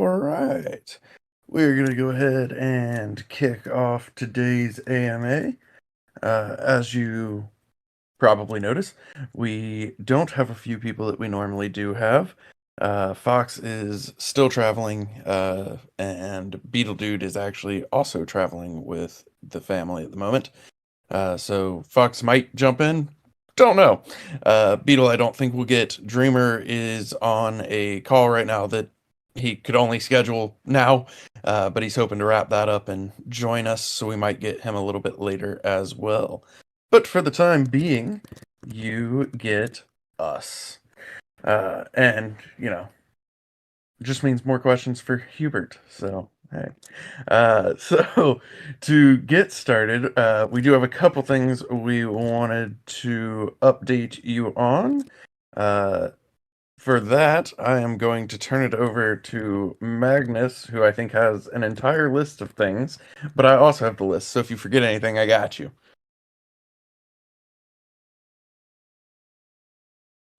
All right. We're going to go ahead and kick off today's AMA. As you probably notice, we don't have a few people that we normally do have. Fox is still traveling, and Beetle Dude is actually also traveling with the family at the moment. So Fox might jump in. Don't know. Beetle, I don't think we'll get. Dreamer is on a call right now that he could only schedule now, but he's hoping to wrap that up and join us, so we might get him a little bit later as well. But for the time being, you get us. And, just means more questions for Hubert. So, hey. So to get started, we do have a couple things we wanted to update you on. For that, I am going to turn it over to Magnus, who I think has an entire list of things, but I also have the list, so if you forget anything, I got you.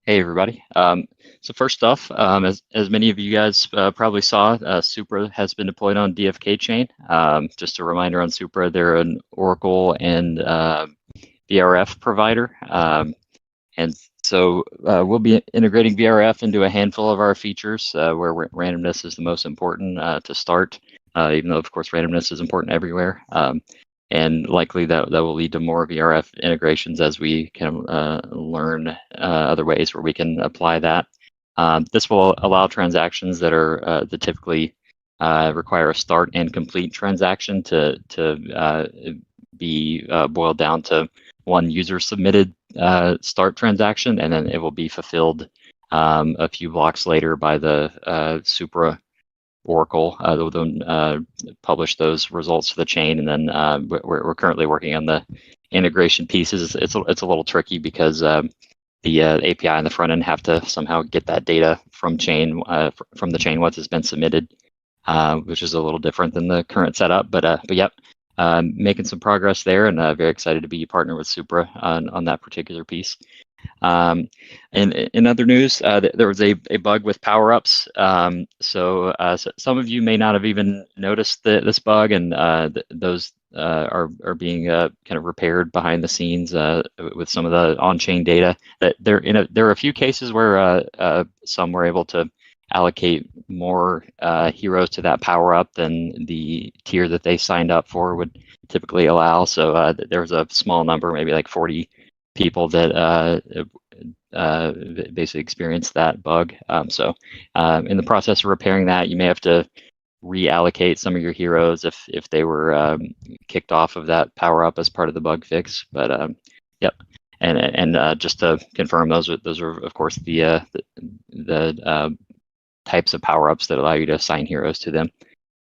Hey everybody. So first off, as many of you guys probably saw, Supra has been deployed on DFK Chain. Just a reminder on Supra, they're an Oracle and VRF provider, and so we'll be integrating VRF into a handful of our features where randomness is the most important to start, even though of course randomness is important everywhere. And likely that will lead to more VRF integrations as we can learn other ways where we can apply that. This will allow transactions that are that typically require a start and complete transaction to be boiled down to one user submitted start transaction, and then it will be fulfilled a few blocks later by the Supra Oracle. They'll then publish those results to the chain, and then we're currently working on the integration pieces. It's a little tricky because the API and the front end have to somehow get that data from from the chain once it's been submitted, which is a little different than the current setup. But yep, making some progress there, and very excited to be a partner with Supra on that particular piece. And in other news, there was a bug with power-ups. So some of you may not have even noticed this bug, and those are being kind of repaired behind the scenes with some of the on-chain data. That there are a few cases where some were able to allocate more heroes to that power-up than the tier that they signed up for would typically allow. So there was a small number, maybe like 40 people that basically experienced that bug. So in the process of repairing that, you may have to reallocate some of your heroes if they were kicked off of that power up as part of the bug fix. But yep. And just to confirm, those are of course the types of power ups that allow you to assign heroes to them.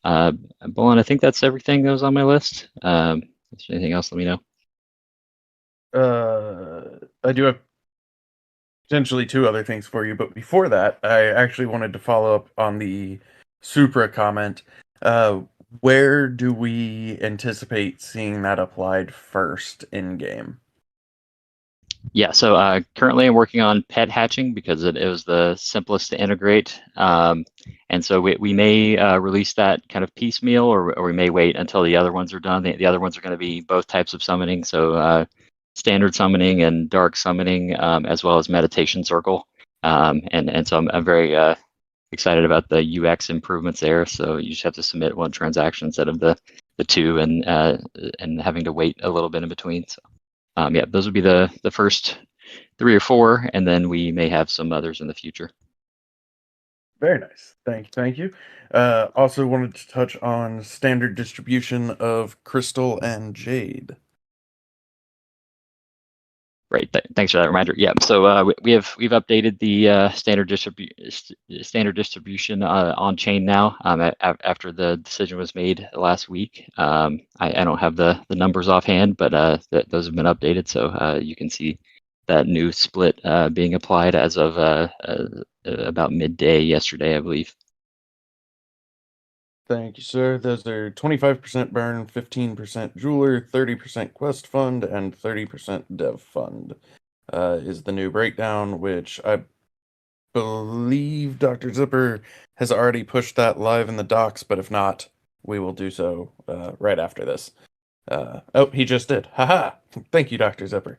Bolin, I think that's everything that was on my list. If there's anything else, let me know. I do have potentially two other things for you, but before that, I actually wanted to follow up on the Supra comment. Where do we anticipate seeing that applied first in game? Yeah, so currently I'm working on pet hatching because it was the simplest to integrate. And so we may release that kind of piecemeal, or we may wait until the other ones are done. The other ones are going to be both types of summoning, so standard summoning and dark summoning, as well as meditation circle. And so I'm very excited about the UX improvements there. So you just have to submit one transaction instead of the two, and having to wait a little bit in between. So yeah, those would be the first 3 or 4, and then we may have some others in the future. Very nice. Thank you. Also wanted to touch on standard distribution of Crystal and Jade. Great, thanks for that reminder. Yeah, so we've updated the standard distribution on chain now. After the decision was made last week, I don't have the numbers offhand, but those have been updated, so you can see that new split being applied as of about midday yesterday, I believe. Thank you, sir. Those are 25% burn, 15% jeweler, 30% quest fund, and 30% dev fund is the new breakdown, which I believe Dr. Zipper has already pushed that live in the docs, but if not, we will do so right after this. Oh, he just did. Haha. Thank you, Dr. Zipper.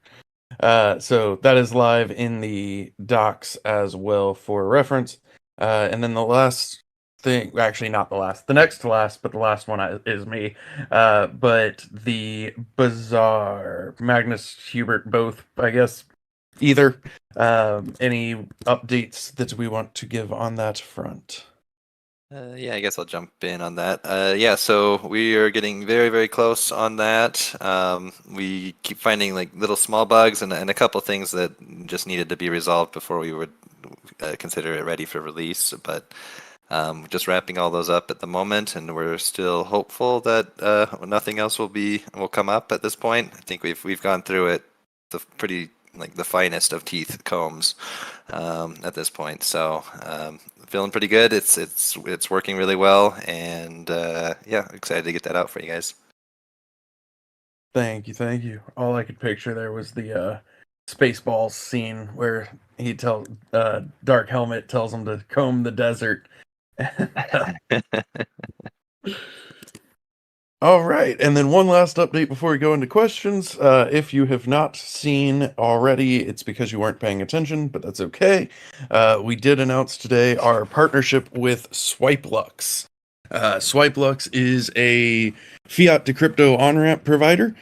So that is live in the docs as well for reference. And then the last thing, actually not the last, the next to last, but the last one is me. But the Bazaar, Magnus, Hubert, both, I guess, either. Any updates that we want to give on that front? Yeah, I guess I'll jump in on that. Yeah, so we are getting very, very close on that. We keep finding like little small bugs and a couple things that just needed to be resolved before we would consider it ready for release. But just wrapping all those up at the moment, and we're still hopeful that nothing else will come up at this point. I think we've gone through it the pretty like the finest of teeth combs at this point. So feeling pretty good. It's working really well, and yeah, excited to get that out for you guys. Thank you. All I could picture there was the Spaceballs scene where he tells Dark Helmet tells him to comb the desert. All right, and then one last update before we go into questions. If you have not seen already, it's because you weren't paying attention, but that's okay. We did announce today our partnership with Swipelux. Swipelux is a fiat to crypto on-ramp provider.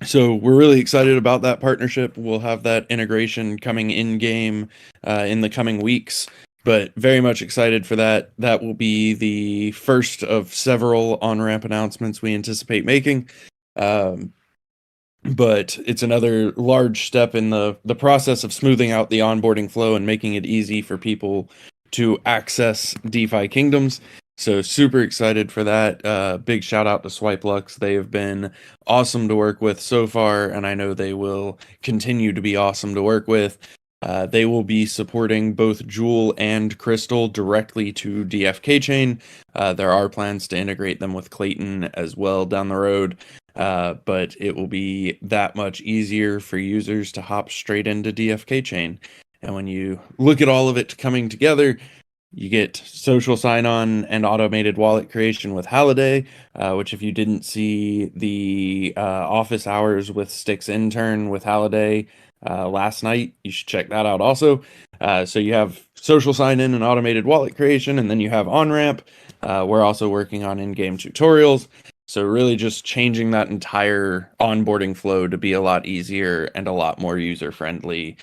So we're really excited about that partnership. We'll have that integration coming in-game in the coming weeks. But very much excited for that. That will be the first of several on-ramp announcements we anticipate making. But it's another large step in the process of smoothing out the onboarding flow and making it easy for people to access DeFi Kingdoms. So super excited for that. Big shout out to Swipelux. They have been awesome to work with so far, and I know they will continue to be awesome to work with. They will be supporting both Jewel and Crystal directly to DFK Chain. There are plans to integrate them with Klaytn as well down the road, but it will be that much easier for users to hop straight into DFK Chain. And when you look at all of it coming together, you get social sign-on and automated wallet creation with Halliday, which if you didn't see the office hours with Styx intern with Halliday last night, you should check that out also. So you have social sign-in and automated wallet creation, and then you have on-ramp. We're also working on in-game tutorials. So really just changing that entire onboarding flow to be a lot easier and a lot more user-friendly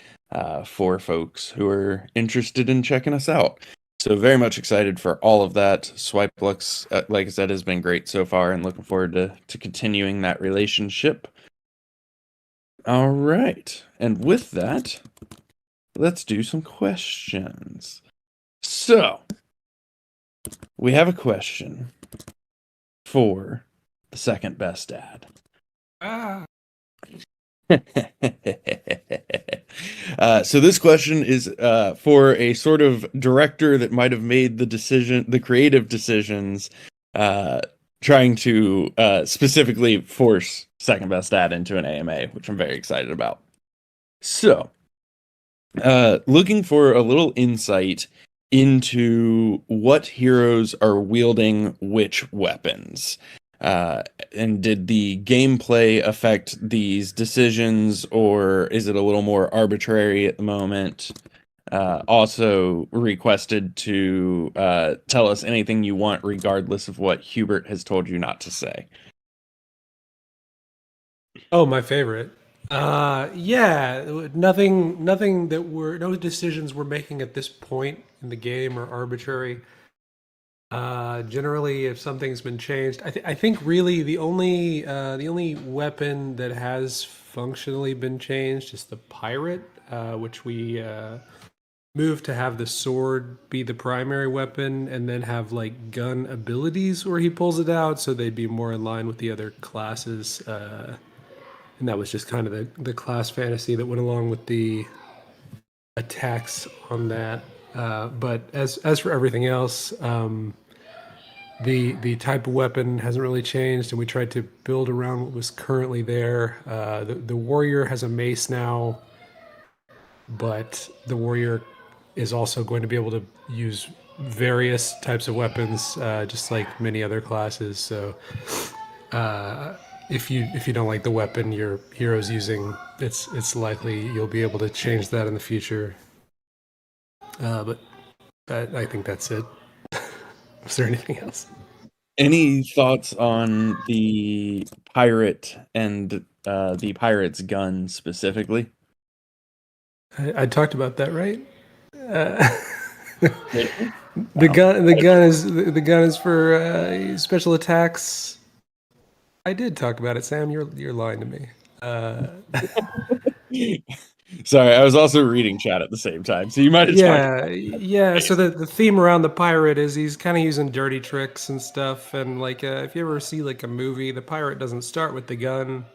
for folks who are interested in checking us out. So very much excited for all of that. Swipelux, like I said, has been great so far, and looking forward to continuing that relationship. All right. And with that, let's do some questions. So, we have a question for the second best dad. So this question is for a sort of director that might have made the creative decisions, trying to specifically force second best dad into an AMA, which I'm very excited about. So, looking for a little insight into what heroes are wielding which weapons. And did the gameplay affect these decisions, or is it a little more arbitrary at the moment? Also requested to tell us anything you want, regardless of what Hubert has told you not to say. Oh, my favorite. Yeah, no decisions we're making at this point in the game are arbitrary. Generally, if something's been changed, I think really the only weapon that has functionally been changed is the pirate, which we moved to have the sword be the primary weapon, and then have like gun abilities where he pulls it out, so they'd be more in line with the other classes. And that was just kind of the class fantasy that went along with the attacks on that. But as for everything else, the type of weapon hasn't really changed, and we tried to build around what was currently there. The warrior has a mace now, but the warrior is also going to be able to use various types of weapons, just like many other classes. So if you don't like the weapon your hero's using, it's likely you'll be able to change that in the future. But I think that's it. Was there anything else? Any thoughts on the pirate and the pirate's gun specifically? I talked about that, right? The gun is for special attacks. I did talk about it, Sam. You're lying to me. Sorry, I was also reading chat at the same time, so you might have talked. Yeah. So the theme around the pirate is he's kind of using dirty tricks and stuff. And like, if you ever see like a movie, the pirate doesn't start with the gun.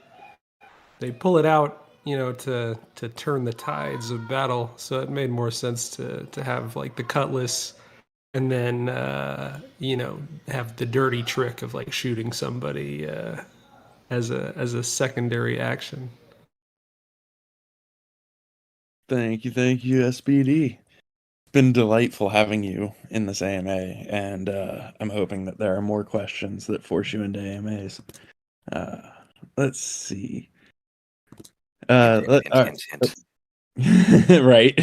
They pull it out, to turn the tides of battle. So it made more sense to have like the cutlass, and then have the dirty trick of like shooting somebody as a secondary action. Thank you, SBD. It's been delightful having you in this AMA, and I'm hoping that there are more questions that force you into AMAs. Let's see. Hint. Right.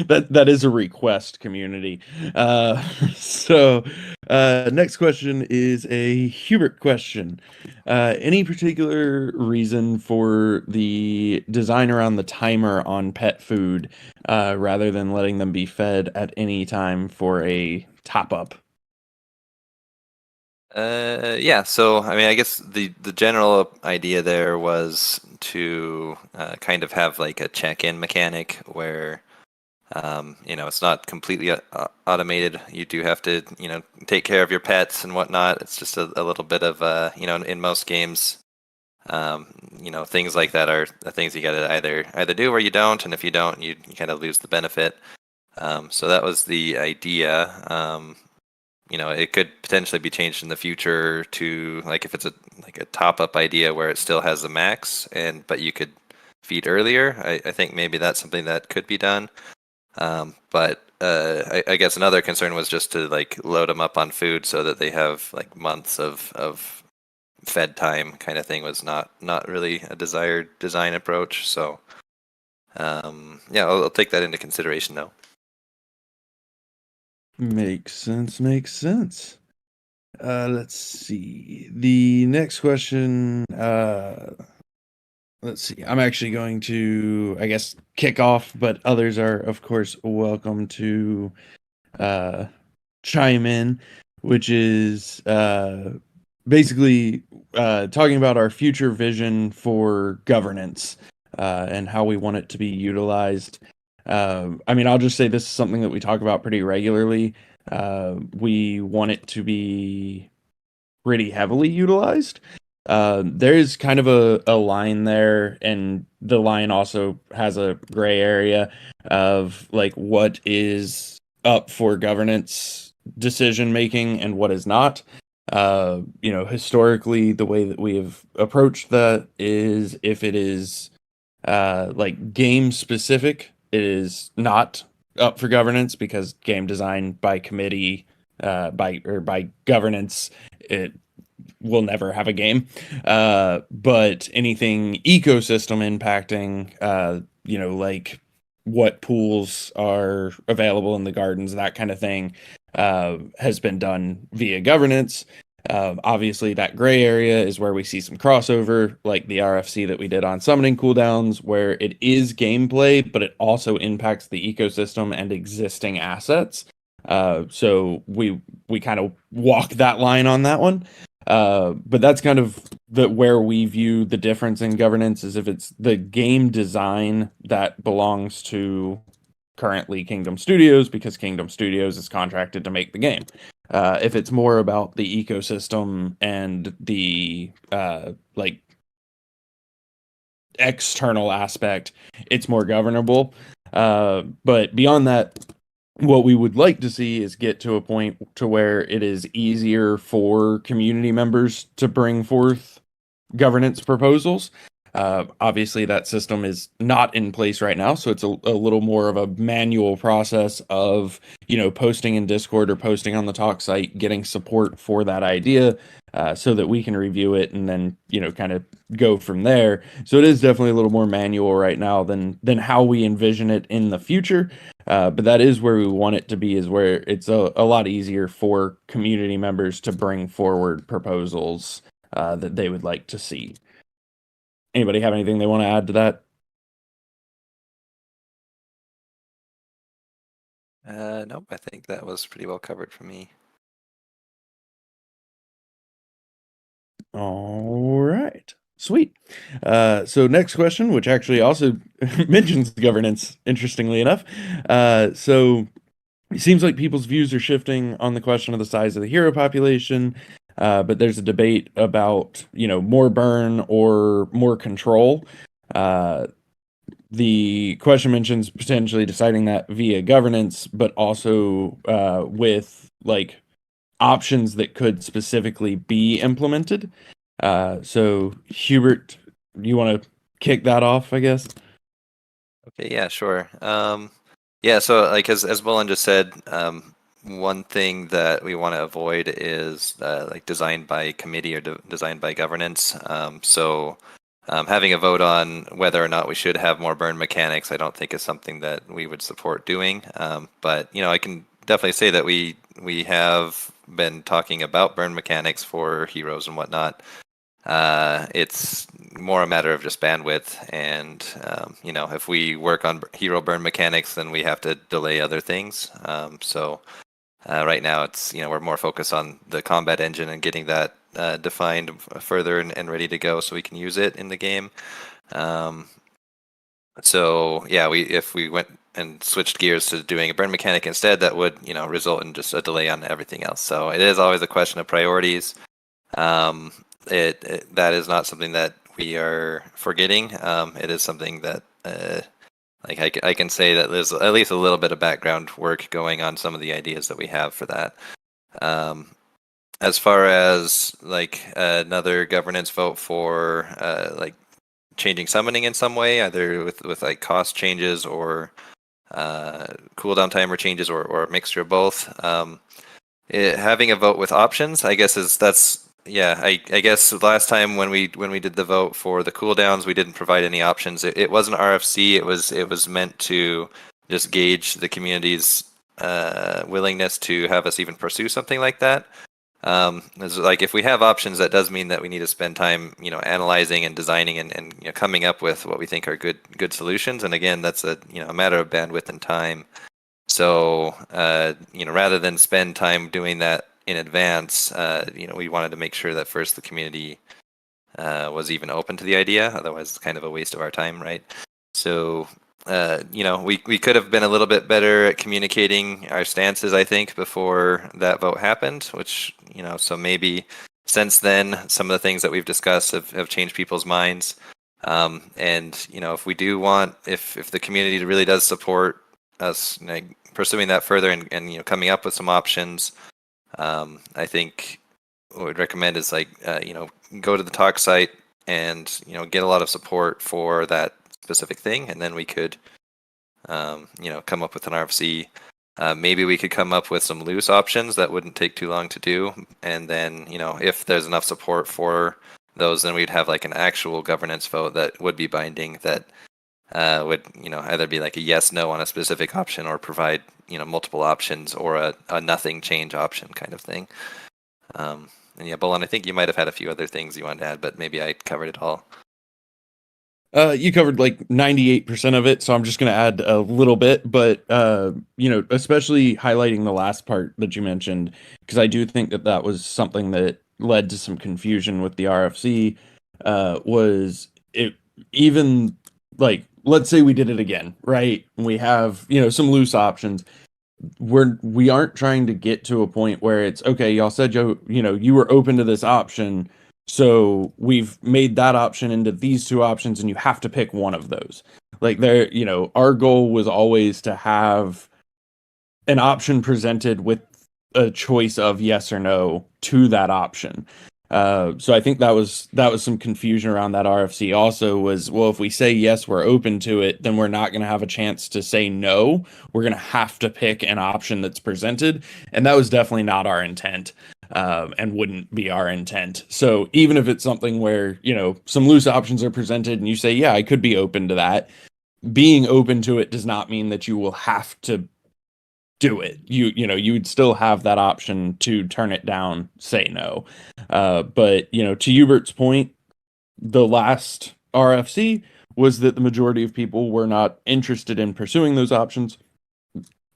That is a request, community. So next question is a Hubert question. Any particular reason for the design around the timer on pet food rather than letting them be fed at any time for a top up? Yeah, so I mean, I guess the general idea there was to kind of have like a check-in mechanic where it's not completely automated. You do have to take care of your pets and whatnot. It's just a little bit of in most games, things like that are things you gotta either do or you don't, and if you don't, you kind of lose the benefit. So that was the idea. It could potentially be changed in the future to like if it's a top up idea where it still has the max but you could feed earlier. I think maybe that's something that could be done. But I guess another concern was just to like load them up on food so that they have like months of fed time kind of thing was not really a desired design approach. So I'll take that into consideration though. Makes sense. Let's see. The next question, let's see. I'm actually going to, I guess, kick off, but others are, of course, welcome to chime in, which is basically talking about our future vision for governance and how we want it to be utilized. I'll just say this is something that we talk about pretty regularly. We want it to be pretty heavily utilized. There is kind of a line there, and the line also has a gray area of like what is up for governance decision making and what is not. Historically, the way that we have approached that is if it is like game specific, it is not up for governance because game design by committee, by governance, it will never have a game. But anything ecosystem impacting, like what pools are available in the gardens, that kind of thing, has been done via governance. Obviously, that gray area is where we see some crossover, like the RFC that we did on summoning cooldowns, where it is gameplay, but it also impacts the ecosystem and existing assets. So we kind of walk that line on that one. But that's kind of where we view the difference in governance is if it's the game design that belongs to currently Kingdom Studios because Kingdom Studios is contracted to make the game. If it's more about the ecosystem and the like external aspect, it's more governable. But beyond that, what we would like to see is get to a point to where it is easier for community members to bring forth governance proposals. Obviously, that system is not in place right now, so it's a little more of a manual process of, posting in Discord or posting on the talk site, getting support for that idea, so that we can review it and then, kind of go from there. So it is definitely a little more manual right now than how we envision it in the future. But that is where we want it to be, is where it's a lot easier for community members to bring forward proposals that they would like to see. Anybody have anything they want to add to that? Nope, I think that was pretty well covered for me. All right. Sweet. So next question, which actually also mentions governance, interestingly enough. So it seems like people's views are shifting on the question of the size of the hero population. But there's a debate about, more burn or more control. The question mentions potentially deciding that via governance, but also with like options that could specifically be implemented. So Hubert, you want to kick that off, I guess? Okay, yeah, sure. Yeah, so like as Bolin just said, one thing that we want to avoid is like designed by committee or designed by governance. So having a vote on whether or not we should have more burn mechanics, I don't think is something that we would support doing. But I can definitely say that we have been talking about burn mechanics for heroes and whatnot. It's more a matter of just bandwidth, and if we work on hero burn mechanics, then we have to delay other things. So right now, it's we're more focused on the combat engine and getting that defined further and ready to go, so we can use it in the game. So yeah, if we went and switched gears to doing a burn mechanic instead, that would result in just a delay on everything else. So it is always a question of priorities. That is not something that we are forgetting. It is something that like I can say that there's at least a little bit of background work going on some of the ideas that we have for that. As far as like another governance vote for like changing summoning in some way, either with like cost changes or cooldown timer changes, or a mixture of both. Having a vote with options, I guess I guess last time when we did the vote for the cooldowns, we didn't provide any options. It wasn't RFC. It was meant to just gauge the community's willingness to have us even pursue something like that. It's like if we have options, that does mean that we need to spend time, analyzing and designing and coming up with what we think are good solutions. And again, that's a matter of bandwidth and time. So rather than spend time doing that in advance, we wanted to make sure that first the community was even open to the idea. Otherwise, it's kind of a waste of our time, right? So we could have been a little bit better at communicating our stances, I think, before that vote happened, which, so maybe since then, some of the things that we've discussed have changed people's minds. And, if we do want, if the community really does support us pursuing that further and coming up with some options, I think what we'd recommend is go to the talk site and, get a lot of support for that specific thing, and then we could come up with an RFC. Maybe we could come up with some loose options that wouldn't take too long to do, and then if there's enough support for those, then we'd have like an actual governance vote that would be binding, that would either be like a yes no on a specific option, or provide multiple options, or a nothing change option kind of thing. And yeah, Bolin, I think you might have had a few other things you wanted to add, but maybe I covered it all. You covered like 98% of it, so I'm just going to add a little bit, but especially highlighting the last part that you mentioned, because I do think that was something that led to some confusion with the RFC. Was it even like, let's say we did it again, right? We have some loose options. We aren't trying to get to a point where it's okay. Y'all said you were open to this option. So we've made that option into these two options, and you have to pick one of those. Like our goal was always to have an option presented with a choice of yes or no to that option. So I think that was some confusion around that RFC also was, well, if we say yes, we're open to it, then we're not going to have a chance to say no. We're going to have to pick an option that's presented. And that was definitely not our intent, and wouldn't be our intent. So even if it's something where, some loose options are presented and you say, yeah, I could be open to that, being open to it does not mean that you will have to do it. You would still have that option to turn it down, say no. But to Hubert's point, the last RFC was that the majority of people were not interested in pursuing those options.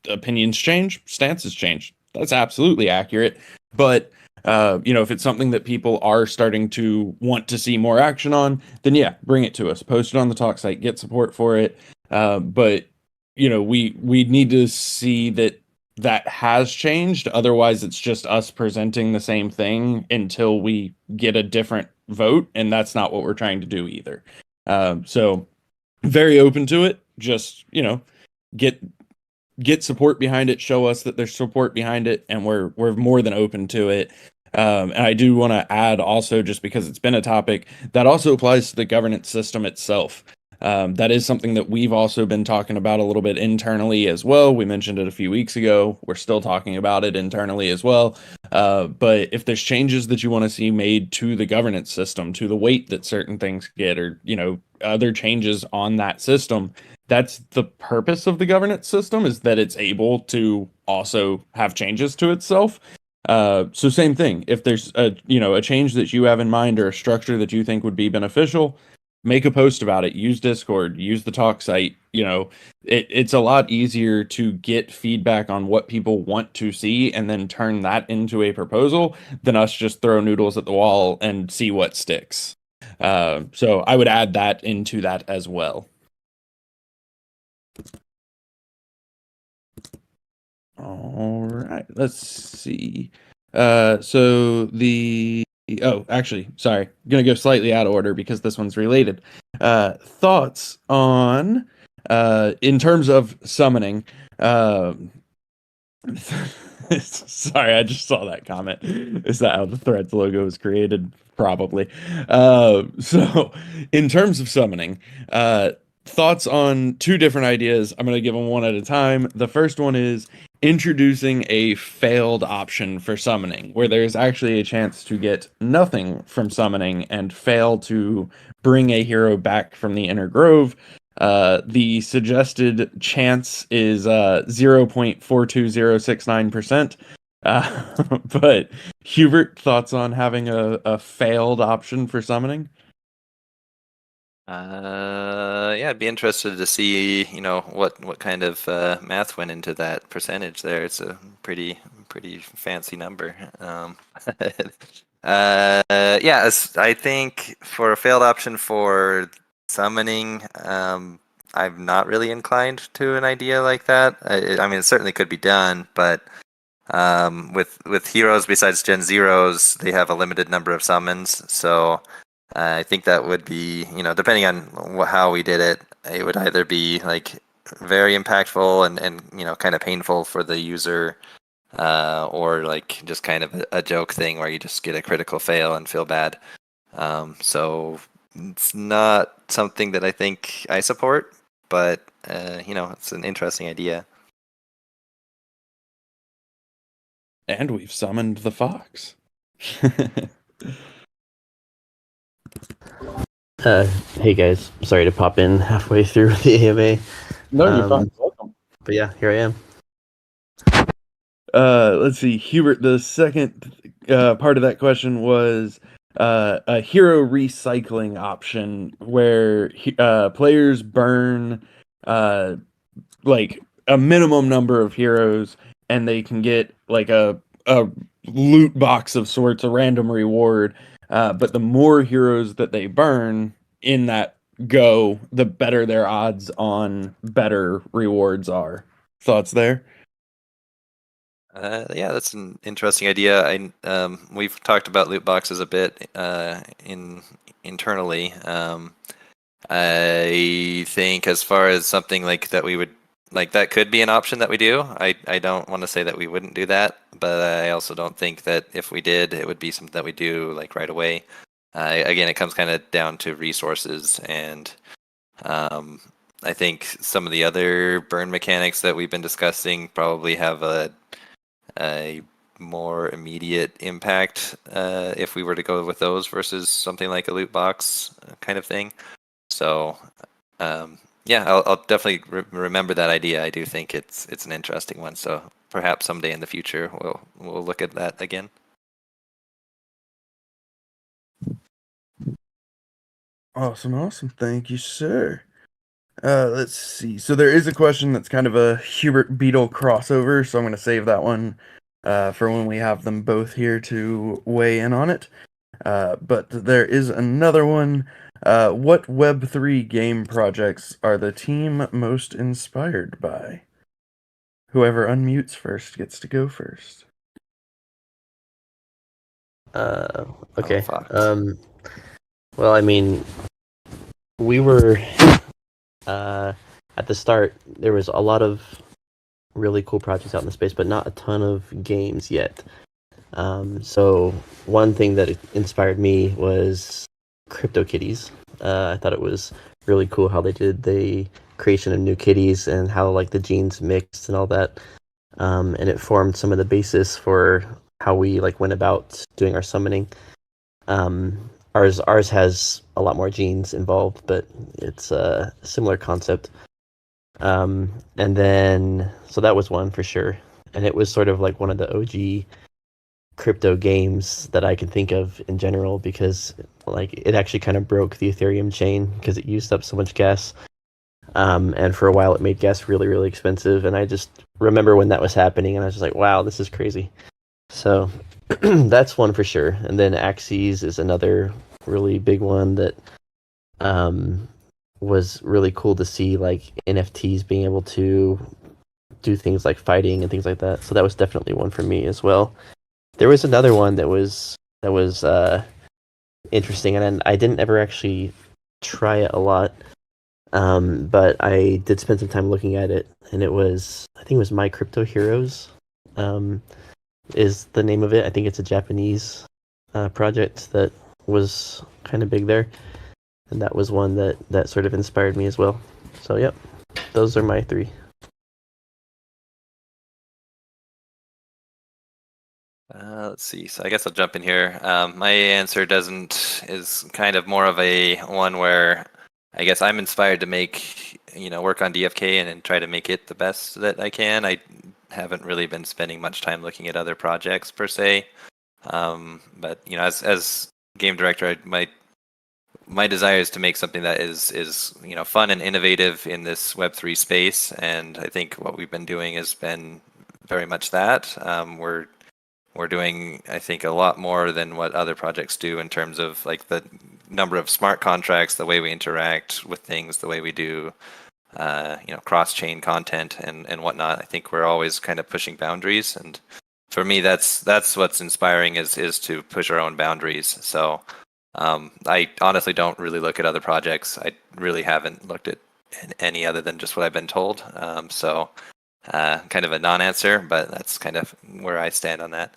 Opinions change, stances change. That's absolutely accurate. But if it's something that people are starting to want to see more action on, then yeah, bring it to us. Post it on the talk site, get support for it. But we need to see that has changed. Otherwise, it's just us presenting the same thing until we get a different vote, and that's not what we're trying to do either. So very open to it. Just get support behind it. Show us that there's support behind it, and we're more than open to it. And I do want to add also, just because it's been a topic, that also applies to the governance system itself. That is something that we've also been talking about a little bit internally as well. We mentioned it a few weeks ago. We're still talking about it internally as well. But if there's changes that you want to see made to the governance system, to the weight that certain things get, or, other changes on that system, that's the purpose of the governance system, is that it's able to also have changes to itself. So same thing. If there's a change that you have in mind or a structure that you think would be beneficial, make a post about it. Use Discord, use the talk site. It's a lot easier to get feedback on what people want to see and then turn that into a proposal than us just throw noodles at the wall and see what sticks. So I would add that into that as well. All right, let's see. Actually, sorry. I'm going to go slightly out of order because this one's related. Thoughts on, in terms of summoning, sorry, I just saw that comment. Is that how the Threads logo was created? Probably. So, in terms of summoning, thoughts on two different ideas. I'm going to give them one at a time. The first one is introducing a failed option for summoning, where there's actually a chance to get nothing from summoning and fail to bring a hero back from the inner grove. The suggested chance is 0.42069%. But Hubert, thoughts on having a failed option for summoning? Yeah, I'd be interested to see, what kind of math went into that percentage there. It's a pretty fancy number. Yeah, I think for a failed option for summoning, I'm not really inclined to an idea like that. I mean, it certainly could be done, but with heroes besides Gen Zeros, they have a limited number of summons, so I think that would be, depending on how we did it, it would either be like very impactful and kind of painful for the user, or like just kind of a joke thing where you just get a critical fail and feel bad. So it's not something that I think I support, but it's an interesting idea. And we've summoned the fox. Hey guys, sorry to pop in halfway through the AMA. No, you're fine. Welcome. But yeah, here I am. Let's see, Hubert, the second part of that question was a hero recycling option where players burn like a minimum number of heroes and they can get like a loot box of sorts, a random reward. But the more heroes that they burn in that go, the better their odds on better rewards are. Thoughts there? Yeah, that's an interesting idea. We've talked about loot boxes a bit internally. I think as far as something like that we would like that could be an option that we do. I don't want to say that we wouldn't do that, but I also don't think that if we did, it would be something that we do like right away. Again, it comes kind of down to resources, and I think some of the other burn mechanics that we've been discussing probably have a more immediate impact if we were to go with those versus something like a loot box kind of thing. So yeah, I'll definitely remember that idea. I do think it's an interesting one. So perhaps someday in the future we'll look at that again. Awesome. Thank you, sir. Let's see. So there is a question that's kind of a Hubert Beetle crossover, so I'm going to save that one for when we have them both here to weigh in on it. But there is another one. What Web3 game projects are the team most inspired by? Whoever unmutes first gets to go first. Okay. Fox. Well, I mean, we were at the start. There was a lot of really cool projects out in the space, but not a ton of games yet. So one thing that inspired me was CryptoKitties. I thought it was really cool how they did the creation of new kitties and how like the genes mixed and all that. And it formed some of the basis for how we like went about doing our summoning. Ours has a lot more genes involved, but it's a similar concept. And then so that was one for sure, and it was sort of like one of the OG crypto games that I can think of in general, because like it actually kind of broke the Ethereum chain because it used up so much gas. And for a while it made gas really, really expensive. And I just remember when that was happening and I was just like, wow, this is crazy. So that's one for sure. And then Axes is another really big one that was really cool to see, like NFTs being able to do things like fighting and things like that. So that was definitely one for me as well. There was another one that was interesting, and I didn't ever actually try it a lot, but I did spend some time looking at it, and I think it was My Crypto Heroes, is the name of it. I think it's a Japanese project that was kind of big there, and that was one that sort of inspired me as well. So yep, those are my three. Let's see. So I guess I'll jump in here. My answer is kind of more of a one where I guess I'm inspired to make, work on DFK and try to make it the best that I can. I haven't really been spending much time looking at other projects per se. But as game director, my desire is to make something that is fun and innovative in this Web3 space, and I think what we've been doing has been very much that. We're doing, I think, a lot more than what other projects do in terms of like the number of smart contracts, the way we interact with things, the way we do, cross-chain content and whatnot. I think we're always kind of pushing boundaries, and for me, that's what's inspiring is to push our own boundaries. So I honestly don't really look at other projects. I really haven't looked at any other than just what I've been told. So kind of a non-answer, but that's kind of where I stand on that.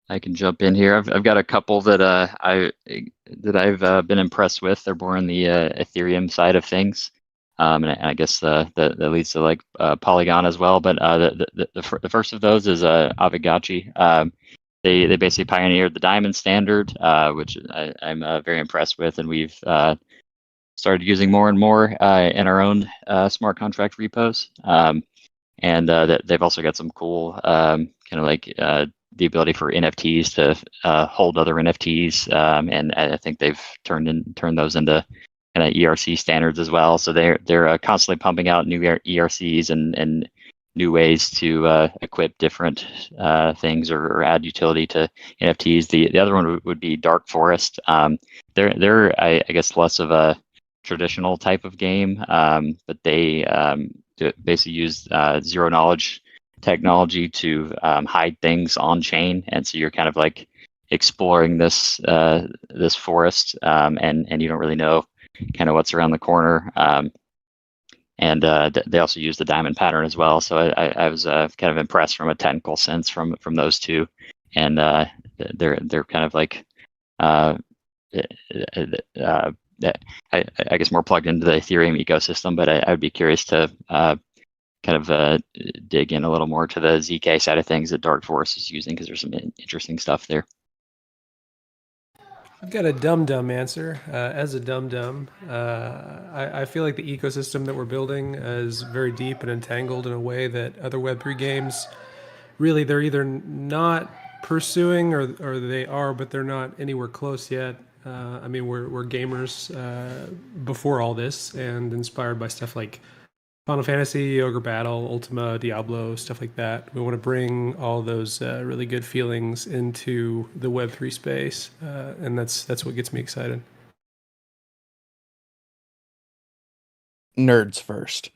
I can jump in here. I've got a couple that I've been impressed with. They're more on the Ethereum side of things, and I guess that leads to like Polygon as well. But the first of those is Avagachi. They basically pioneered the Diamond standard, which I'm very impressed with, and we've started using more and more in our own smart contract repos. And they've also got some cool kind of like the ability for NFTs to hold other NFTs, and I think they've turned those into kind of ERC standards as well. So they're constantly pumping out new ERCs and new ways to equip different things or add utility to NFTs. The other one would be Dark Forest. They're I guess less of a traditional type of game, but they basically use zero knowledge technology to hide things on chain, and so you're kind of like exploring this forest, and you don't really know kind of what's around the corner. and they also use the diamond pattern as well. So I was kind of impressed from a technical sense from those two, and they're kind of like I guess more plugged into the Ethereum ecosystem. But I would be curious to kind of dig in a little more to the ZK side of things that Dark Forest is using, because there's some interesting stuff there. I've got a dumb answer. As a dumb, I feel like the ecosystem that we're building is very deep and entangled in a way that other Web3 games, really, they're either not pursuing or they are, but they're not anywhere close yet. I mean, we're gamers before all this, and inspired by stuff like Final Fantasy, Ogre Battle, Ultima, Diablo, stuff like that. We want to bring all those really good feelings into the Web3 space, and that's what gets me excited. Nerds first.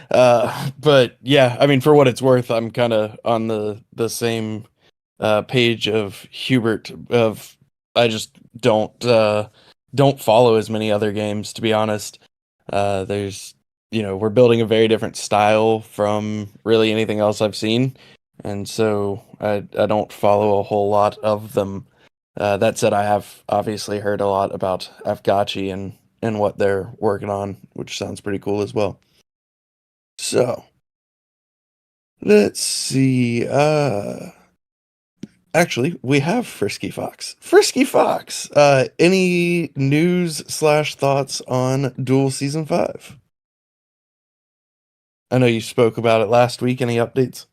But yeah, I mean, for what it's worth, I'm kind of on the same page of Hubert. I just don't follow as many other games, to be honest. There's we're building a very different style from really anything else I've seen, and so I don't follow a whole lot of them. That said, I have obviously heard a lot about Afgachi and what they're working on, which sounds pretty cool as well. So let's see. Actually, we have Frisky Fox. Frisky Fox, any news / thoughts on Duel Season 5? I know you spoke about it last week. Any updates?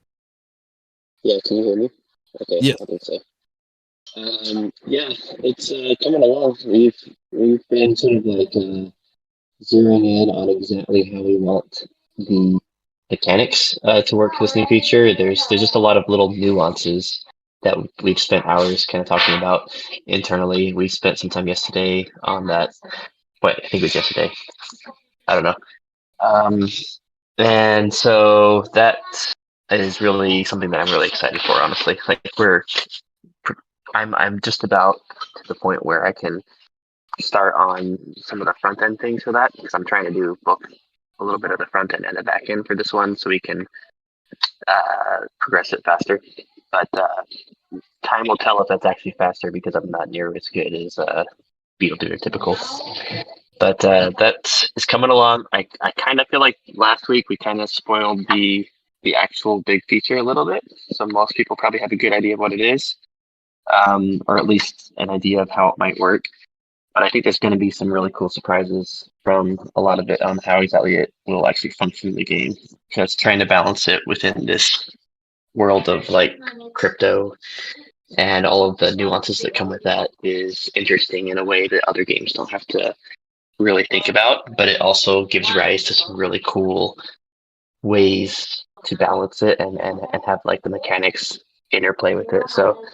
Yeah, can you hear me? Okay, Yeah. I think so. Yeah, it's coming along. We've been sort of like zeroing in on exactly how we want the mechanics to work for this new feature. There's just a lot of little nuances that we've spent hours kind of talking about internally. We spent some time yesterday on that. Wait, I think it was yesterday. I don't know. And so that is really something that I'm really excited for, honestly. Like I'm just about to the point where I can start on some of the front end things for that, because I'm trying to do both a little bit of the front end and the back end for this one, so we can progress it faster. But time will tell if that's actually faster, because I'm not near as good as Beetlejuice typical. But that is coming along. I kind of feel like last week we kind of spoiled the actual big feature a little bit. So most people probably have a good idea of what it is, or at least an idea of how it might work. But I think there's going to be some really cool surprises from a lot of it on how exactly it will actually function in the game. Because trying to balance it within this world of like crypto and all of the nuances that come with that is interesting in a way that other games don't have to really think about, but it also gives rise to some really cool ways to balance it and have like the mechanics interplay with it. So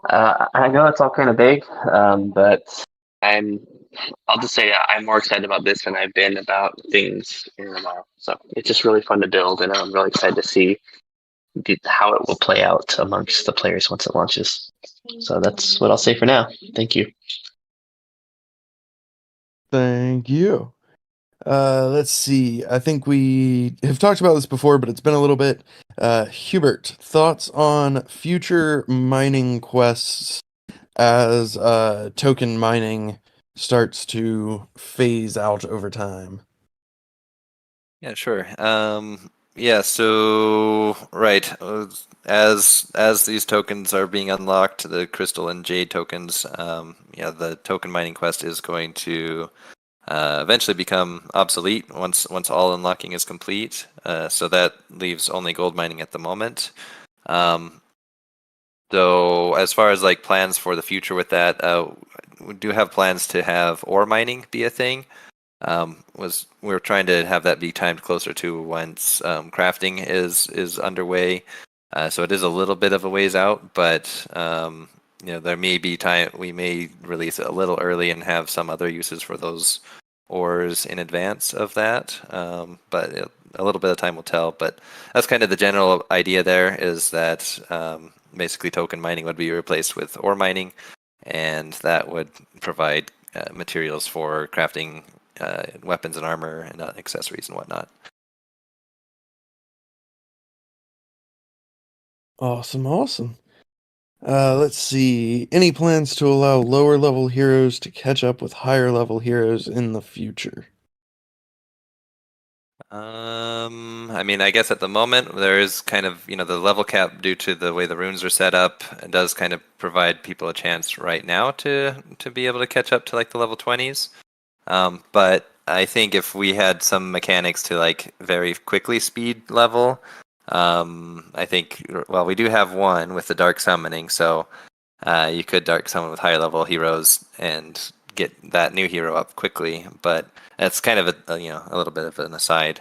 I know it's all kind of big, but I'll just say I'm more excited about this than I've been about things in a while. So it's just really fun to build, and I'm really excited to see how it will play out amongst the players once it launches. So that's what I'll say for now. Thank you. Thank you. Let's see. I think we have talked about this before, but it's been a little bit. Hubert, thoughts on future mining quests as token mining starts to phase out over time? Yeah, sure. Yeah, so right, as these tokens are being unlocked, the Crystal and Jade tokens, yeah, the token mining quest is going to eventually become obsolete once all unlocking is complete. So that leaves only gold mining at the moment. So as far as like plans for the future with that, we do have plans to have ore mining be a thing. We're trying to have that be timed closer to once crafting is underway. So it is a little bit of a ways out, but there may be time we may release it a little early and have some other uses for those ores in advance of that. But a little bit of time will tell. But that's kind of the general idea there, is that basically token mining would be replaced with ore mining, and that would provide materials for crafting weapons and armor and accessories and whatnot. Awesome. Let's see. Any plans to allow lower level heroes to catch up with higher level heroes in the future? I mean, I guess at the moment there is kind of, the level cap due to the way the runes are set up. It does kind of provide people a chance right now to be able to catch up to like the level 20s. But I think if we had some mechanics to like very quickly speed level, I think, well, we do have one with the dark summoning, so you could dark summon with higher level heroes and get that new hero up quickly. But that's kind of a little bit of an aside.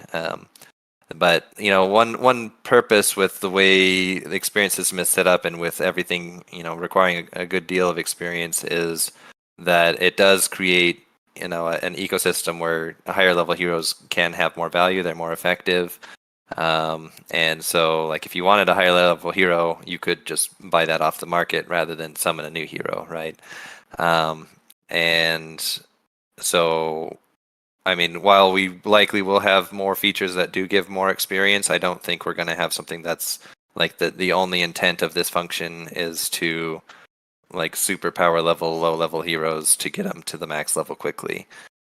But one purpose with the way the experience system is set up and with everything requiring a good deal of experience is that it does create an ecosystem where higher level heroes can have more value. They're more effective. And so, like, if you wanted a higher level hero, you could just buy that off the market rather than summon a new hero, right? And so, I mean, while we likely will have more features that do give more experience, I don't think we're going to have something that's like the only intent of this function is to like super power level, low level heroes to get them to the max level quickly.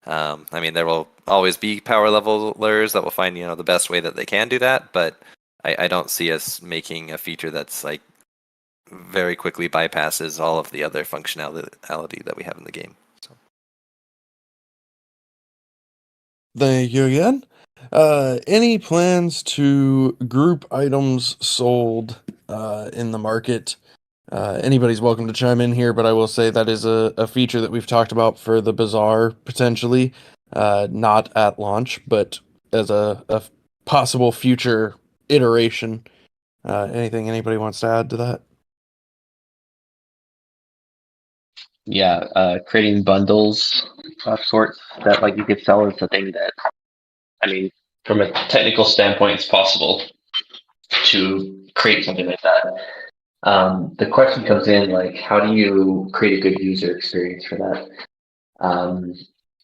I mean, there will always be power levelers that will find the best way that they can do that, but I don't see us making a feature that's like very quickly bypasses all of the other functionality that we have in the game. So. Thank you again. Any plans to group items sold in the market? Anybody's welcome to chime in here, but I will say that is a feature that we've talked about for the Bazaar, potentially. Not at launch, but as a possible future iteration. Anything anybody wants to add to that? Yeah, creating bundles of sorts that like you could sell is the thing that, I mean, from a technical standpoint, it's possible to create something like that. The question comes in like, how do you create a good user experience for that?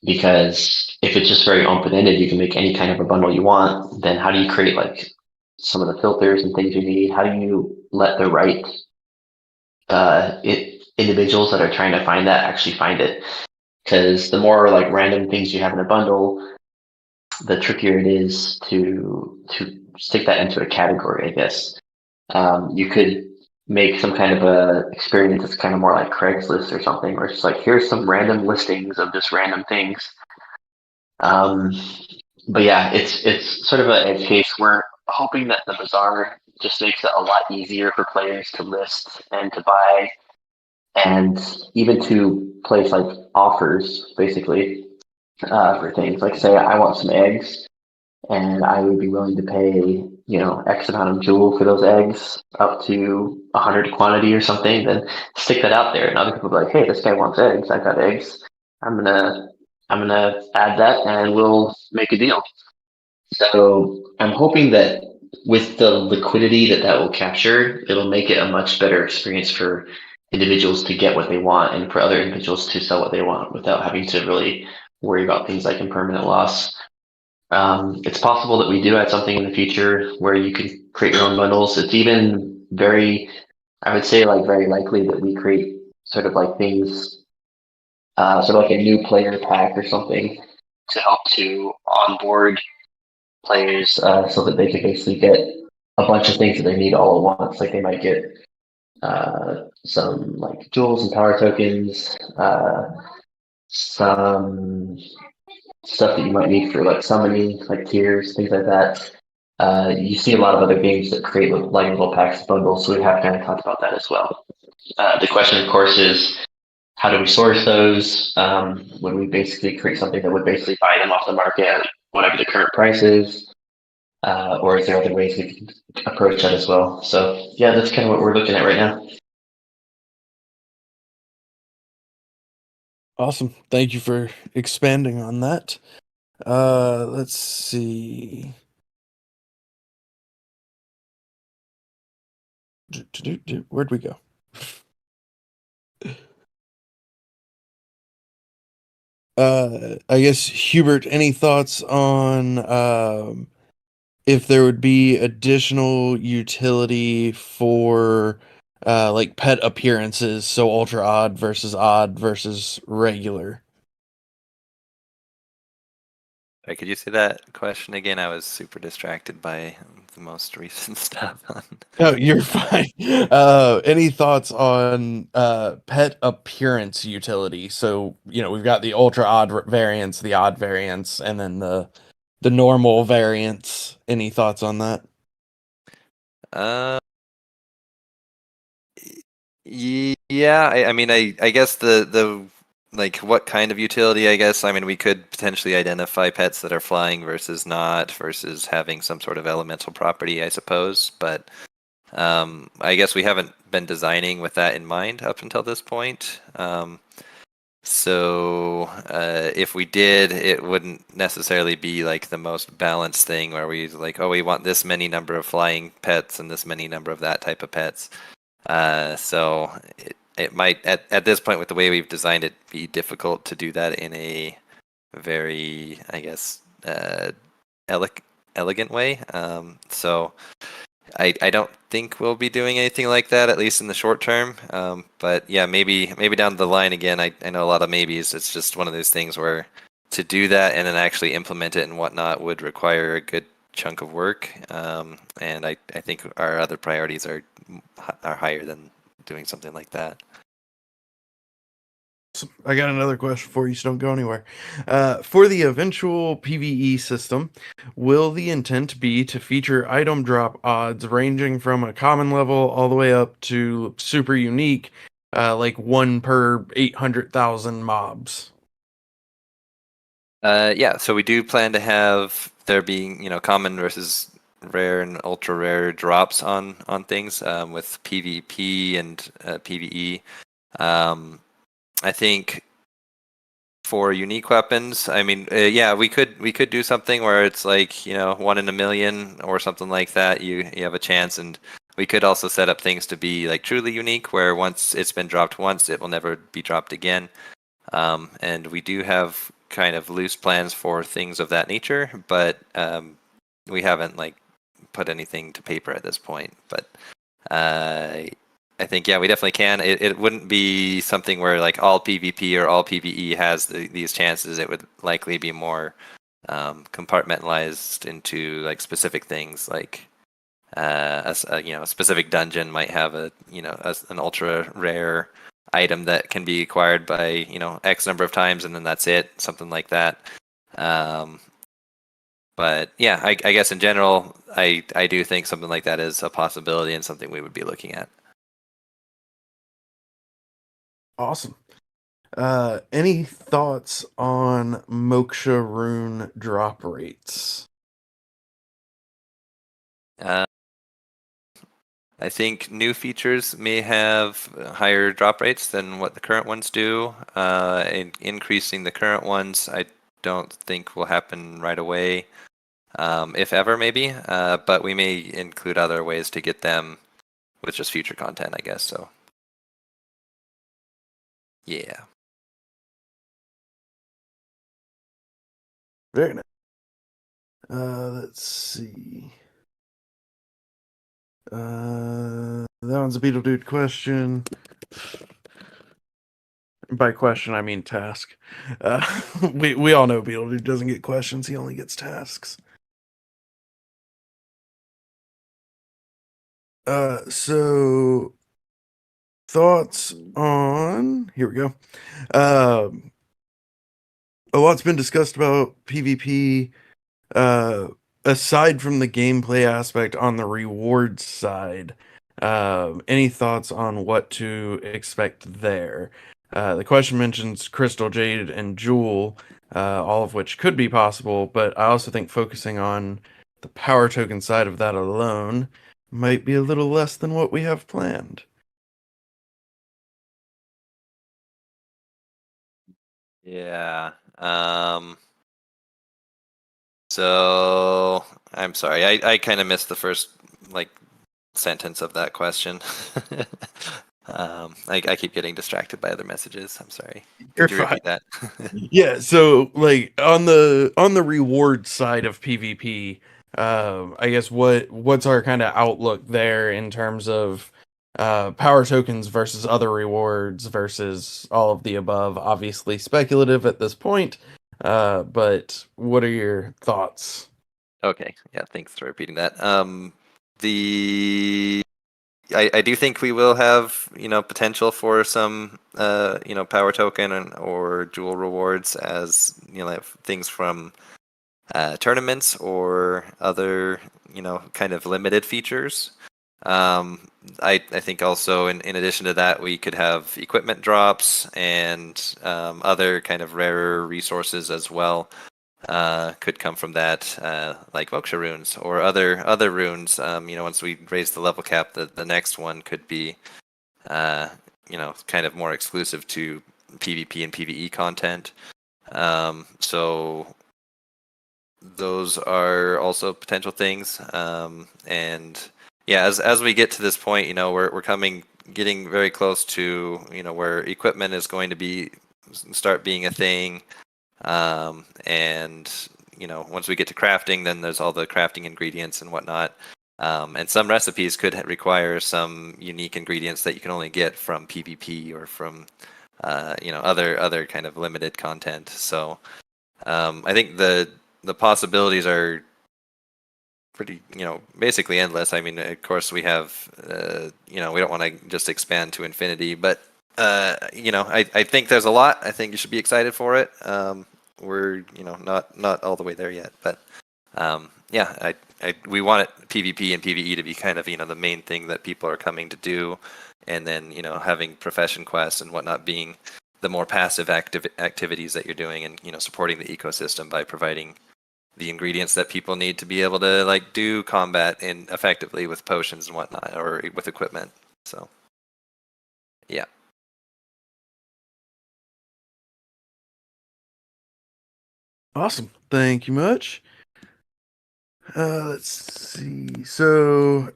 Because if it's just very open-ended, you can make any kind of a bundle you want. Then how do you create like some of the filters and things you need? How do you let the right individuals that are trying to find that actually find it? Because the more like random things you have in a bundle, the trickier it is to stick that into a category, I guess. You could make some kind of a experience that's kind of more like Craigslist or something, where it's like, here's some random listings of just random things. But yeah, it's sort of an edge case. We're hoping that the Bazaar just makes it a lot easier for players to list and to buy, and even to place like offers, basically, for things. Like, say I want some eggs, and I would be willing to pay, X amount of jewel for those eggs, up to 100 quantity or something. Then stick that out there, and other people be like, "Hey, this guy wants eggs. I got eggs. I'm gonna add that, and we'll make a deal." So I'm hoping that with the liquidity that will capture, it'll make it a much better experience for individuals to get what they want, and for other individuals to sell what they want without having to really worry about things like impermanent loss. It's possible that we do add something in the future where you can create your own bundles. It's even I would say, like, very likely that we create sort of like things, sort of like a new player pack or something to help to onboard players, so that they can basically get a bunch of things that they need all at once. Like, they might get some like jewels and power tokens, some stuff that you might need for like summoning, like tiers, things like that. You see a lot of other games that create like little packs bundles, so we have kind of talked about that as well. The question, of course, is how do we source those? When we basically create something that would basically buy them off the market at whatever the current price is, or is there other ways we can approach that as well? So yeah, that's kind of what we're looking at right now. Awesome. Thank you for expanding on that. Let's see. Where'd we go? I guess, Hubert, any thoughts on if there would be additional utility for like pet appearances, so ultra odd versus regular. Could you say that question again? I was super distracted by the most recent stuff. No, you're fine. Any thoughts on pet appearance utility? So, we've got the ultra odd variants, the odd variants, and then the normal variants. Any thoughts on that? Yeah, I mean, I guess the like what kind of utility, I guess. I mean, we could potentially identify pets that are flying versus not, versus having some sort of elemental property, I suppose. But I guess we haven't been designing with that in mind up until this point. So if we did, it wouldn't necessarily be like the most balanced thing where we like, oh, we want this many number of flying pets and this many number of that type of pets. So it might at this point with the way we've designed it be difficult to do that in a very, I guess, elegant way. So I don't think we'll be doing anything like that, at least in the short term. But yeah, maybe down the line again. I know a lot of maybes. It's just one of those things where to do that and then actually implement it and whatnot would require a good chunk of work. And I think our other priorities are higher than doing something like that. I got another question for you, so don't go anywhere. For the eventual PvE system, will the intent be to feature item drop odds ranging from a common level all the way up to super unique, like 1 per 800,000 mobs? Yeah, so we do plan to have there being, common versus rare and ultra rare drops on things with PvP and PvE. I think for unique weapons, I mean, yeah, we could do something where it's like 1 in a million or something like that. You have a chance, and we could also set up things to be like truly unique, where once it's been dropped once, it will never be dropped again. And we do have kind of loose plans for things of that nature, but we haven't like put anything to paper at this point. But I think, yeah, we definitely can. It wouldn't be something where like all PvP or all PvE has these chances. It would likely be more compartmentalized into like specific things. Like a specific dungeon might have an ultra rare item that can be acquired by X number of times, and then that's it. Something like that. But yeah, I guess in general, I do think something like that is a possibility and something we would be looking at. Awesome. Any thoughts on Moksha rune drop rates? I think new features may have higher drop rates than what the current ones do. Increasing the current ones, I don't think will happen right away, if ever, maybe. But we may include other ways to get them with just future content, I guess. So, yeah. Very nice. Let's see. That one's a Beetle Dude question. By question, I mean task. We all know Beetle Dude doesn't get questions; he only gets tasks. So thoughts on here we go. A lot's been discussed about PvP. Aside from the gameplay aspect on the rewards side, any thoughts on what to expect there? The question mentions Crystal, Jade, and Jewel, all of which could be possible, but I also think focusing on the power token side of that alone might be a little less than what we have planned. Yeah. So I'm sorry, I kind of missed the first like sentence of that question. I keep getting distracted by other messages. I'm sorry. Could you repeat that? Yeah, so like on the reward side of PvP, I guess what's our kind of outlook there in terms of power tokens versus other rewards versus all of the above? Obviously speculative at this point, but what are your thoughts? Okay, yeah, thanks for repeating that. The I do think we will have potential for some power token or jewel rewards as things from tournaments or other kind of limited features. I think also in addition to that we could have equipment drops and other kind of rarer resources as well. Could come from that, like Moksha runes or other runes. Once we raise the level cap, the next one could be, kind of more exclusive to PvP and PvE content. So those are also potential things. And yeah, as we get to this point, we're getting very close to where equipment is going to start being a thing. And once we get to crafting, then there's all the crafting ingredients and whatnot. And some recipes could require some unique ingredients that you can only get from PvP or from other kind of limited content. So I think the possibilities are pretty basically endless. I mean, of course we have we don't want to just expand to infinity, but I think there's a lot. I think you should be excited for it. We're not all the way there yet, but yeah, we want PvP and PvE to be kind of the main thing that people are coming to do, and then having profession quests and whatnot being the more passive activities that you're doing, and supporting the ecosystem by providing the ingredients that people need to be able to do combat effectively with potions and whatnot, or with equipment. So yeah. Awesome. Thank you much. Let's see. So,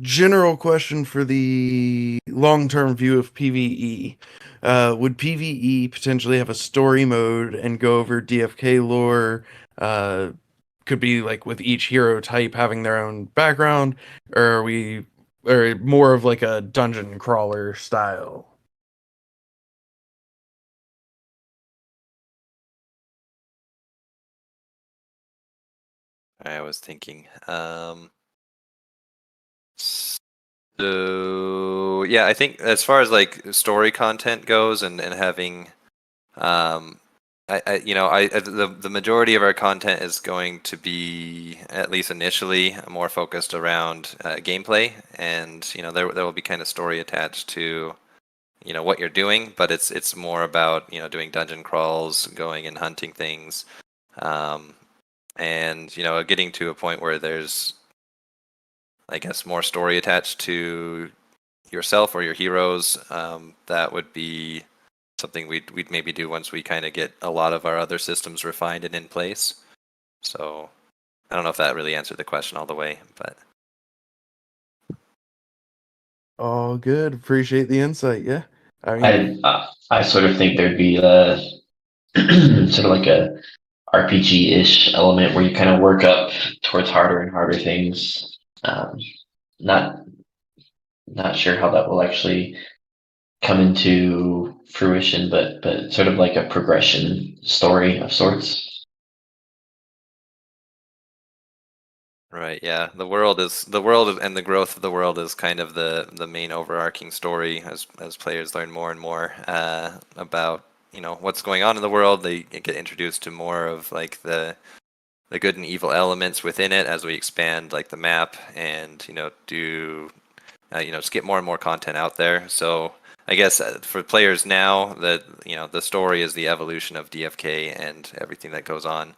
general question for the long-term view of PvE. Would PvE potentially have a story mode and go over DFK lore? Could be with each hero type having their own background, or or more of a dungeon crawler style? I was thinking. So yeah, I think as far as story content goes, and having, the majority of our content is going to be, at least initially, more focused around gameplay, and there will be kind of story attached to what you're doing, but it's more about doing dungeon crawls, going and hunting things, and getting to a point where there's, I guess, more story attached to yourself or your heroes. That would be something we'd maybe do once we kind of get a lot of our other systems refined and in place. So I don't know if that really answered the question all the way, but All good. Appreciate the insight. Yeah. I mean, I sort of think there'd be sort of like a RPG-ish element where you kind of work up towards harder and harder things. Not sure how that will actually come into fruition, but sort of like a progression story of sorts. right, yeah, the world and the growth of the world is kind of the main overarching story as players learn more and more about what's going on in the world. They get introduced to more of the good and evil elements within it as we expand the map, and do just get more and more content out there. So I guess for players now, that the story is the evolution of DFK and everything that goes on.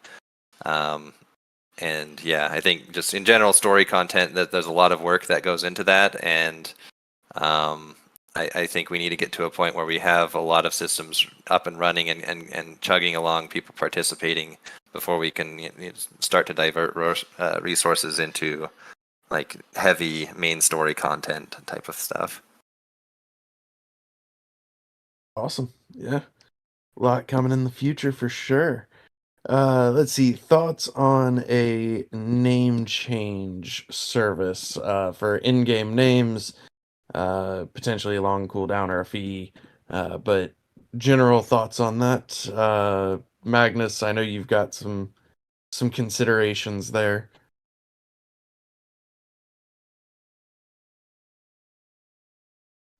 And yeah, I think just in general story content, that there's a lot of work that goes into that, and I think we need to get to a point where we have a lot of systems up and running and chugging along, people participating, before we can start to divert resources into heavy main story content type of stuff. awesome. Yeah. A lot coming in the future for sure. Let's see. Thoughts on a name change service for in-game names, potentially a long cooldown or a fee, but general thoughts on that. Magnus, I know you've got some considerations there.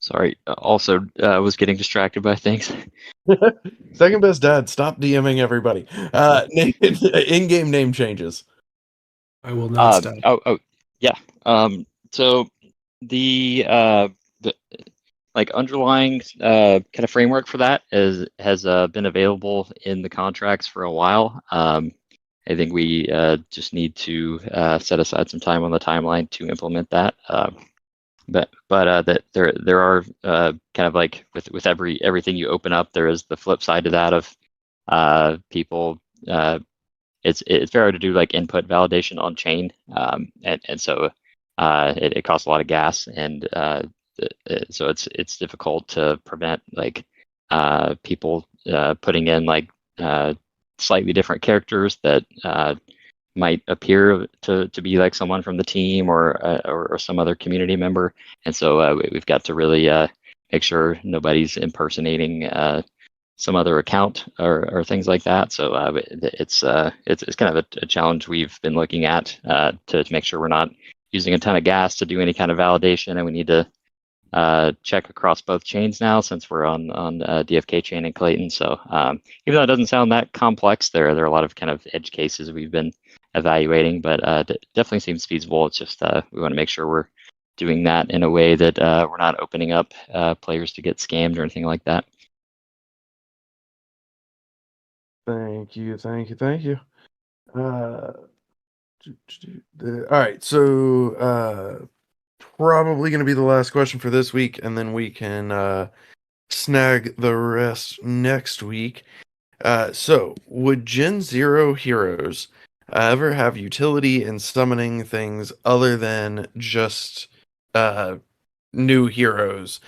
Sorry. Also, was getting distracted by things. Second best dad, stop DMing everybody. In-game name changes. I will not stop. Yeah. So the like underlying kind of framework for that has been available in the contracts for a while. I think we just need to set aside some time on the timeline to implement that. But that there are kind of like with everything you open up, there is the flip side to that of people. It's very hard to do like input validation on chain, and so it costs a lot of gas, and so it's difficult to prevent like people putting in like slightly different characters that might appear to be like someone from the team or some other community member, and so we've got to really make sure nobody's impersonating some other account or things like that. So it's kind of a challenge we've been looking at to make sure we're not using a ton of gas to do any kind of validation, and we need to check across both chains now since we're on DFK Chain and Klaytn. So even though it doesn't sound that complex, there are a lot of kind of edge cases we've been evaluating, but definitely seems feasible. It's just we want to make sure we're doing that in a way that we're not opening up players to get scammed or anything like that. Thank you. All right, so probably going to be the last question for this week, and then we can snag the rest next week. So, would Gen Zero heroes ever have utility in summoning things other than just new heroes?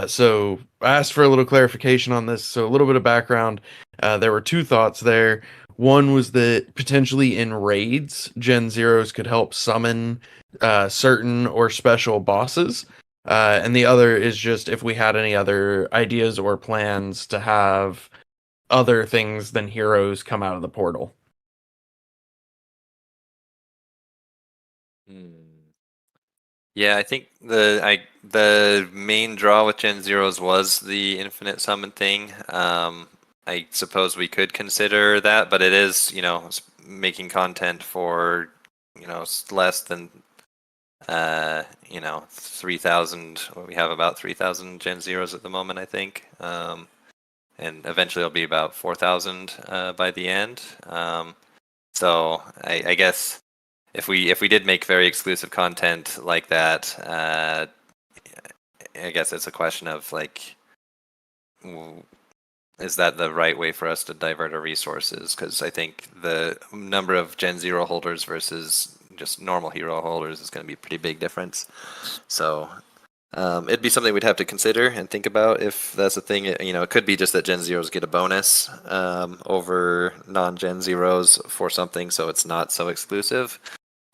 So I asked for a little clarification on this. So a little bit of background. There were two thoughts there. One was that potentially in raids, Gen Zeros could help summon certain or special bosses. And the other is just if we had any other ideas or plans to have other things than heroes come out of the portal. Yeah, I think the main draw with Gen Zeros was the infinite summon thing. I suppose we could consider that, but it is, making content for, less than 3,000. We have about 3,000 Gen Zeros at the moment, I think. And eventually it'll be about 4,000 by the end. So I guess if we did make very exclusive content like that, I guess it's a question of like, is that the right way for us to divert our resources? Because I think the number of Gen Zero holders versus just normal hero holders is going to be a pretty big difference. So it'd be something we'd have to consider and think about if that's a thing. It could be just that Gen Zeros get a bonus over non-Gen Zeros for something, so it's not so exclusive.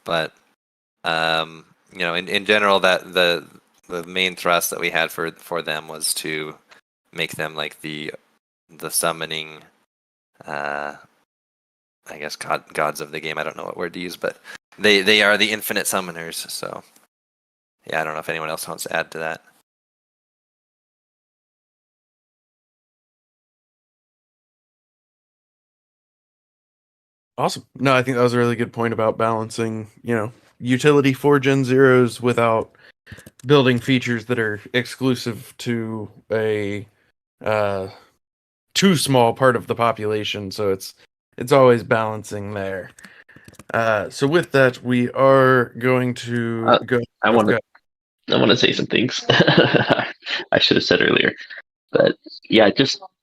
But in general, that the main thrust that we had for them was to make them like the summoning, I guess gods of the game. I don't know what word to use, but they are the infinite summoners. So yeah, I don't know if anyone else wants to add to that. Awesome. No, I think that was a really good point about balancing, utility for Gen Zeros without building features that are exclusive to a too small part of the population. So it's always balancing there. So with that, we are going to go. I want to say some things. I should have said earlier, but yeah,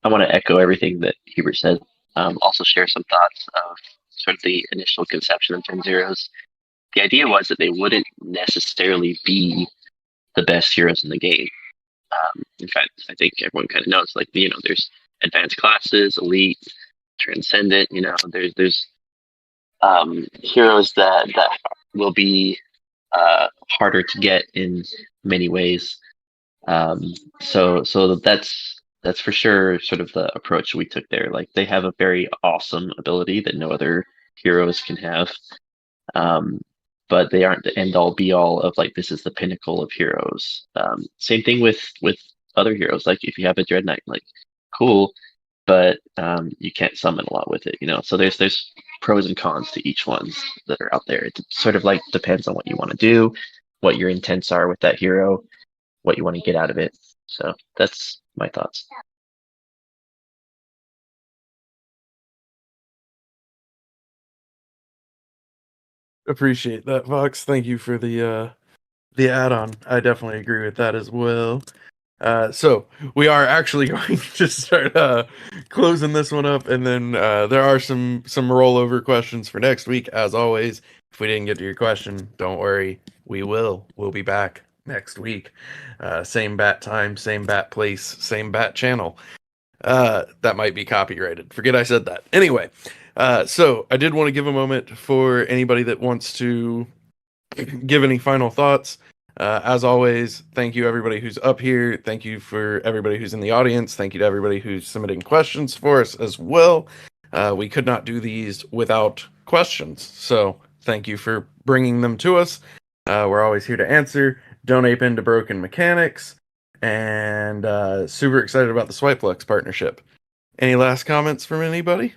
I want to echo everything that Hubert said. Also share some thoughts of sort of the initial conception of Gen Zeros. The idea was that they wouldn't necessarily be the best heroes in the game. In fact, I think everyone kind of knows, there's advanced classes, elite, transcendent. You know, there's heroes that will be harder to get in many ways. So that's for sure sort of the approach we took there. Like they have a very awesome ability that no other heroes can have. But they aren't the end all be all of like this is the pinnacle of heroes. Same thing with other heroes. Like if you have a Dread Knight, like cool, but you can't summon a lot with it, you know. So there's pros and cons to each ones that are out there. It sort of like depends on what you want to do, what your intents are with that hero, what you want to get out of it. So that's my thoughts. Appreciate that, Vox. Thank you for the add-on. I definitely agree with that as well. So we are actually going to start closing this one up, and then there are some rollover questions for next week. As always, if we didn't get to your question, don't worry, we'll be back next week. Same bat time, same bat place, same bat channel. That might be copyrighted. Forget I said that. Anyway, so I did want to give a moment for anybody that wants to give any final thoughts. As always, thank you everybody who's up here. Thank you for everybody who's in the audience. Thank you to everybody who's submitting questions for us as well. We could not do these without questions, so thank you for bringing them to us. We're always here to answer. Don't ape into broken mechanics, and super excited about the Swipeflux partnership. Any last comments from anybody?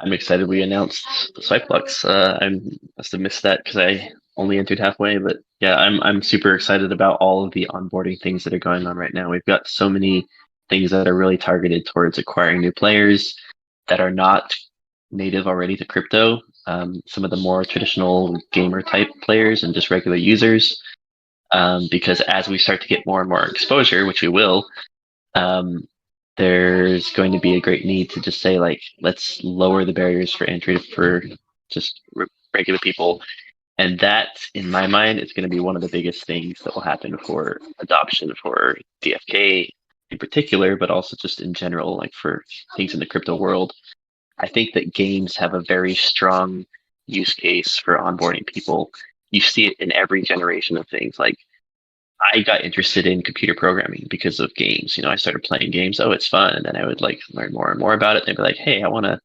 I'm excited we announced the Swipeflux. I must have missed that because I only entered halfway, but yeah, I'm super excited about all of the onboarding things that are going on right now. We've got so many things that are really targeted towards acquiring new players that are not native already to crypto. Some of the more traditional gamer type players and just regular users. Because as we start to get more and more exposure, which we will, there's going to be a great need to just say like, let's lower the barriers for entry for just regular people. And that, in my mind, is going to be one of the biggest things that will happen for adoption for DFK in particular, but also just in general, like for things in the crypto world. I think that games have a very strong use case for onboarding people. You see it in every generation of things. Like I got interested in computer programming because of games. You know, I started playing games. Oh, it's fun, and then I would like learn more and more about it. And they'd be like, "Hey, I wanna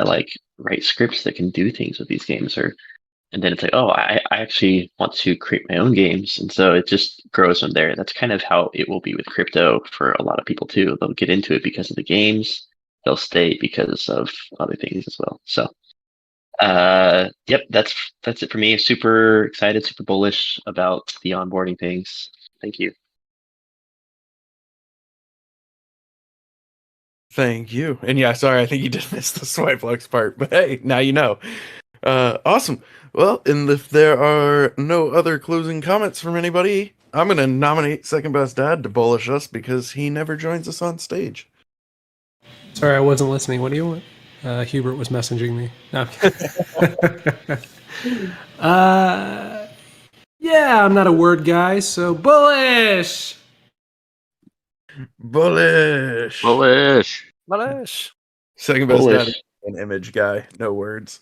like write scripts that can do things with these games." And then it's like, "Oh, I actually want to create my own games." And so it just grows from there. That's kind of how it will be with crypto for a lot of people too. They'll get into it because of the games. They'll stay because of other things as well. So, yep, that's it for me. Super excited, super bullish about the onboarding things. Thank you. Thank you. And yeah, sorry, I think you did miss the Swipeflux part, but hey, now you know. Awesome. Well, and if there are no other closing comments from anybody, I'm going to nominate Second Best Dad to bullish us because he never joins us on stage. Sorry, I wasn't listening. What do you want? Hubert was messaging me. No. Yeah, I'm not a word guy, so bullish. Bullish. Bullish. Malish. Second Best Dad, Bullish. an image guy, no words.